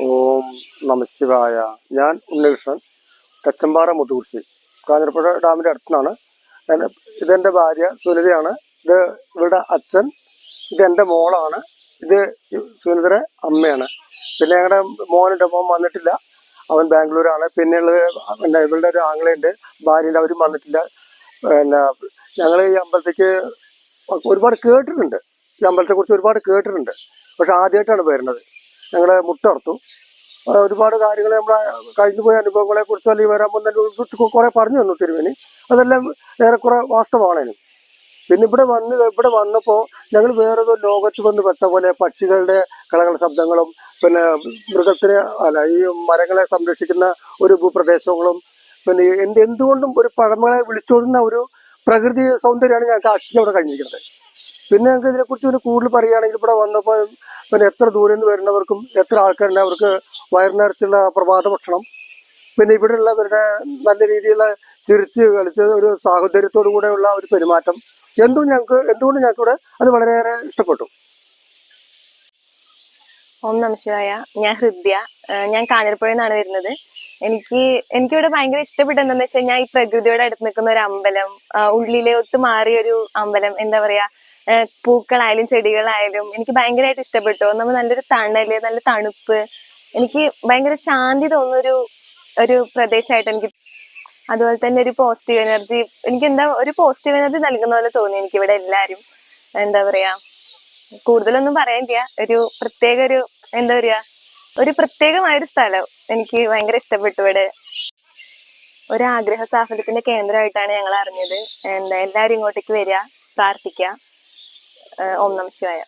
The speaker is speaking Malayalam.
ഓം നമശിവായ. ഞാൻ ഉണ്ണികൃഷ്ണൻ, തച്ചമ്പാറ മുതുകുറിശി, കാഞ്ഞിരപ്പുഴ ഡാമിൻ്റെ അടുത്തുനിന്നാണ്. ഇതെൻ്റെ ഭാര്യ സുനിതയാണ്. ഇത് ഇവരുടെ അച്ഛൻ. ഇതെൻ്റെ മോളാണ്. ഇത് സുനിതയുടെ അമ്മയാണ്. പിന്നെ ഞങ്ങളുടെ മോനുണ്ട്. മോൻ വന്നിട്ടില്ല, അവൻ ബാംഗ്ലൂരാണ്. പിന്നെയുള്ളത് ഇവളുടെ ഒരു ആങ്ങളയുണ്ട്, ഭാര്യയുണ്ട്, അവരും വന്നിട്ടില്ല. പിന്നെ ഞങ്ങൾ ഈ അമ്പലത്തേക്ക് ഒരുപാട് കേട്ടിട്ടുണ്ട്. ഈ അമ്പലത്തെക്കുറിച്ച് ഒരുപാട് കേട്ടിട്ടുണ്ട്. പക്ഷെ ആദ്യമായിട്ടാണ് വരുന്നത്. ഞങ്ങൾ മുട്ടർത്തു. ഒരുപാട് കാര്യങ്ങൾ നമ്മുടെ കഴിഞ്ഞു പോയ അനുഭവങ്ങളെ കുറിച്ച് അല്ലെങ്കിൽ വരാൻ പോകുന്ന കുറെ പറഞ്ഞു തന്നു തിരുമേനി. അതെല്ലാം ഏറെക്കുറെ വാസ്തവമാണേനും. പിന്നെ ഇവിടെ വന്നപ്പോൾ ഞങ്ങൾ വേറൊരു ലോകത്ത് വന്ന് പെട്ട പോലെ പക്ഷികളുടെ കളകൾ ശബ്ദങ്ങളും പിന്നെ മൃഗത്തിനെ അല്ല ഈ മരങ്ങളെ സംരക്ഷിക്കുന്ന ഒരു ഭൂപ്രദേശങ്ങളും പിന്നെ എന്തുകൊണ്ടും ഒരു പഴമകളെ വിളിച്ചോതുന്ന ഒരു പ്രകൃതി സൗന്ദര്യമാണ് ഞങ്ങൾക്ക് ആശിച്ച് അവിടെ കഴിഞ്ഞിരിക്കുന്നത്. പിന്നെ ഞങ്ങൾക്ക് ഇതിനെക്കുറിച്ച് പിന്നെ കൂടുതൽ പറയുകയാണെങ്കിൽ ഇവിടെ വന്നപ്പോൾ പിന്നെ എത്ര ദൂരെ നിന്ന് വരുന്നവർക്കും എത്ര ആൾക്കാരുണ്ട് അവർക്ക് വയറിനരച്ചുള്ള പ്രഭാത ഭക്ഷണം, പിന്നെ ഇവിടെ ഉള്ളവരുടെ നല്ല രീതിയിലുള്ള ചിരിച്ച് കളിച്ച് ഒരു സാഹോദര്യത്തോടു കൂടെയുള്ള ഒരു പെരുമാറ്റം എന്തുകൊണ്ട് ഞങ്ങൾക്കിവിടെ അത് വളരെയേറെ ഇഷ്ടപ്പെട്ടു. ഓം നമശിവായ. ഞാൻ ഹൃദ്യ. ഞാൻ കാഞ്ഞിരപ്പുഴയിൽ നിന്നാണ് വരുന്നത്. എനിക്കിവിടെ ഭയങ്കര ഇഷ്ടപ്പെട്ട എന്താന്ന് വെച്ചാൽ ഞാൻ ഈ പ്രകൃതിയോട് അടുത്ത് നിൽക്കുന്ന ഒരു അമ്പലം, ഉള്ളിലോട്ട് മാറിയ ഒരു അമ്പലം, എന്താ പറയാ, പൂക്കളായാലും ചെടികളായാലും എനിക്ക് ഭയങ്കരമായിട്ട് ഇഷ്ടപ്പെട്ടു. നമ്മൾ നല്ലൊരു തണല്, നല്ല തണുപ്പ്, എനിക്ക് ഭയങ്കര ശാന്തി തോന്നുന്ന ഒരു പ്രദേശമായിട്ട് എനിക്ക്. അതുപോലെ തന്നെ ഒരു പോസിറ്റീവ് എനർജി, എനിക്ക് ഒരു പോസിറ്റീവ് എനർജി നൽകുന്ന പോലെ തോന്നി എനിക്ക് ഇവിടെ എല്ലാരും. എന്താ പറയാ, കൂടുതലൊന്നും പറയാനില്ല. എന്താ പറയാ, ഒരു പ്രത്യേകമായൊരു സ്ഥലം എനിക്ക് ഭയങ്കര ഇഷ്ടപ്പെട്ടു. ഇവിടെ ഒരു ആഗ്രഹ സാഫല്യത്തിന്റെ കേന്ദ്രമായിട്ടാണ് ഞങ്ങൾ അറിഞ്ഞത്. എല്ലാരും ഇങ്ങോട്ടേക്ക് വരിക, പ്രാർത്ഥിക്കുക. ഓം നമ ശിവായ.